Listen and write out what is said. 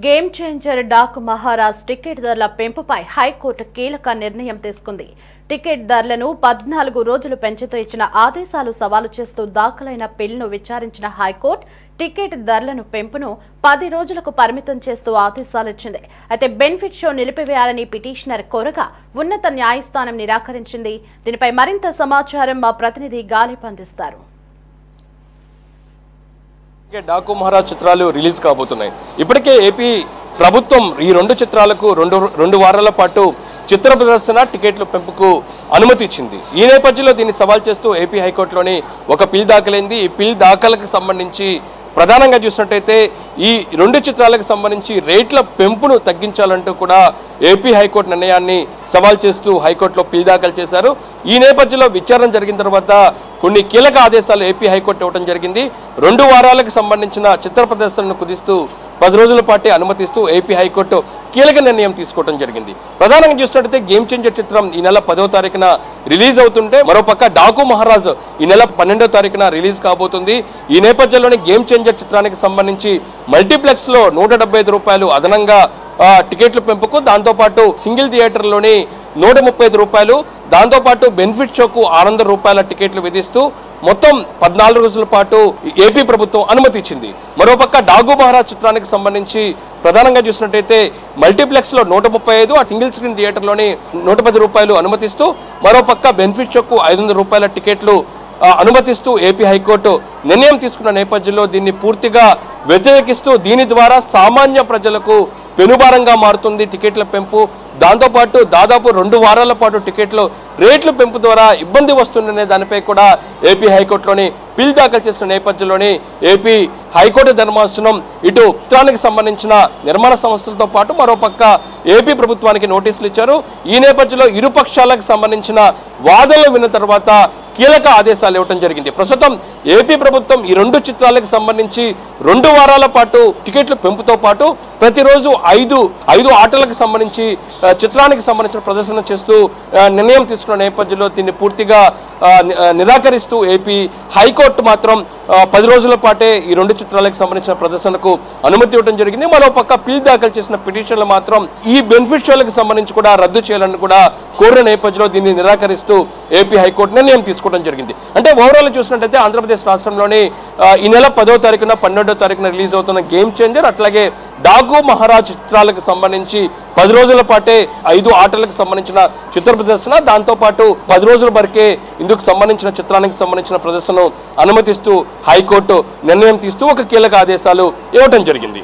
Game changer Daaku Maharaaj ticket ధరల పెంపుపై high court కీలక నిర్ణయం తీసుకుంది. టికెట్ ధరలను 14 రోజులు పెంచుతూ ఇచ్చిన ఆదేశాలు సవాలు చేస్తూ దాఖలైన పిల్ను విచారించిన హైకోర్టు టికెట్ ధరలను పెంపును 10 రోజులకు పరిమితం చేస్తూ ఆదేశాలిచ్చింది. అయితే బెనిఫిట్ షో నిలిపివేయాలని పిటిషనర్ కోరగా ఉన్నత న్యాయస్థానం నిరాకరించింది. దీనిపై మరింత సమాచారం మా ప్రతినిధి గాలిబ్ అందిస్తారు. డాకు మహారాజ్ చిత్రాలు రిలీజ్ కాబోతున్నాయి. ఇప్పటికే ఏపీ ప్రభుత్వం ఈ రెండు చిత్రాలకు రెండు వారాల పాటు చిత్ర ప్రదర్శన టికెట్ల పెంపుకు అనుమతి ఇచ్చింది. ఈ నేపథ్యంలో దీన్ని సవాల్ చేస్తూ ఏపీ హైకోర్టులోని ఒక పిల్ దాఖలైంది. ఈ పిల్ దాఖలకు సంబంధించి ప్రధానంగా చూసినట్టయితే ఈ రెండు చిత్రాలకు సంబంధించి రేట్ల పెంపును తగ్గించాలంటూ కూడా ఏపీ హైకోర్టు నిర్ణయాన్ని సవాల్ చేస్తూ హైకోర్టులో పిల్ దాఖలు చేశారు. ఈ నేపథ్యంలో విచారణ జరిగిన తర్వాత కొన్ని కీలక ఆదేశాలు ఏపీ హైకోర్టు ఇవ్వడం జరిగింది. 2 వారాలకు సంబంధించిన చిత్ర ప్రదర్శనను కుదిస్తూ 10 రోజుల పాటే అనుమతిస్తూ ఏపీ హైకోర్టు కీలక నిర్ణయం తీసుకోవడం జరిగింది. ప్రధానంగా చూసినట్టయితే గేమ్ చేంజర్ చిత్రం ఈ నెల 10వ తారీఖున రిలీజ్ అవుతుంటే మరోపక్క డాకు మహారాజ్ ఈ నెల 12వ తారీఖున రిలీజ్ కాబోతుంది. ఈ నేపథ్యంలోనే గేమ్ చేంజర్ చిత్రానికి సంబంధించి మల్టీప్లెక్స్లో 175 రూపాయలు అదనంగా టికెట్ల పెంపుకు, దాంతోపాటు సింగిల్ థియేటర్లోని 135 రూపాయలు, దాంతోపాటు బెనిఫిట్ షోకు 600 రూపాయల టికెట్లు విధిస్తూ మొత్తం 14 రోజుల పాటు ఏపీ ప్రభుత్వం అనుమతి ఇచ్చింది. మరోపక్క డాకు మహారాజ్ చిత్రానికి సంబంధించి ప్రధానంగా చూసినట్టయితే మల్టీప్లెక్స్లో 135, సింగిల్ స్క్రీన్ థియేటర్లోని 110 రూపాయలు అనుమతిస్తూ మరోపక్క బెనిఫిట్ షోకు 500 రూపాయల టికెట్లు అనుమతిస్తూ ఏపీ హైకోర్టు నిర్ణయం తీసుకున్న నేపథ్యంలో దీన్ని పూర్తిగా వ్యతిరేకిస్తూ దీని ద్వారా సామాన్య ప్రజలకు పెనుభారంగా మారుతుంది టికెట్ల పెంపు. దాంతోపాటు దాదాపు 2 వారాల పాటు టికెట్లు రేట్ల పెంపు ద్వారా ఇబ్బంది వస్తుందనే దానిపై కూడా ఏపీ హైకోర్టులోని పిల్ దాఖలు చేసిన నేపథ్యంలోనే ఏపీ హైకోర్టు ధర్మాసనం ఇటు చిత్రానికి సంబంధించిన నిర్మాణ సంస్థలతో పాటు మరోపక్క ఏపీ ప్రభుత్వానికి నోటీసులు ఇచ్చారు. ఈ నేపథ్యంలో ఇరు పక్షాలకు సంబంధించిన వాదనలు విన్న తర్వాత కీలక ఆదేశాలు ఇవ్వడం జరిగింది. ప్రస్తుతం ఏపీ ప్రభుత్వం ఈ 2 చిత్రాలకు సంబంధించి 2 వారాల పాటు టికెట్ల పెంపుతో పాటు ప్రతిరోజు 5 ఆటలకు సంబంధించి చిత్రానికి సంబంధించిన ప్రదర్శన చేస్తూ నిర్ణయం తీసుకున్న నేపథ్యంలో దీన్ని పూర్తిగా నిరాకరిస్తూ ఏపీ హైకోర్టు మాత్రం 10 రోజుల పాటే ఈ 2 చిత్రాలకు సంబంధించిన ప్రదర్శనకు అనుమతి ఇవ్వడం జరిగింది. మరోపక్క పిల్ దాఖలు చేసిన పిటిషన్లు మాత్రం ఈ బెనిఫిట్ షోలకు సంబంధించి కూడా రద్దు చేయాలని కూడా కోరిన నేపథ్యంలో దీన్ని నిరాకరిస్తూ ఏపీ హైకోర్టు నిర్ణయం తీసుకోవడం జరిగింది. అంటే ఓవరాల్ చూసినట్టయితే ఆంధ్రప్రదేశ్ రాష్ట్రంలోని ఈ నెల 10వ తారీఖున 12వ తారీఖున రిలీజ్ అవుతున్న గేమ్ చేంజర్, అట్లాగే డాకు మహారాజ్ చిత్రాలకు సంబంధించి 10 రోజుల పాటే 5 ఆటలకు సంబంధించిన చిత్ర ప్రదర్శన, దాంతోపాటు 10 రోజుల వరకే ఇందుకు సంబంధించిన చిత్రానికి సంబంధించిన ప్రదర్శనను అనుమతిస్తూ హైకోర్టు నిర్ణయం తీస్తూ ఒక కీలక ఆదేశాలు ఇవ్వడం జరిగింది.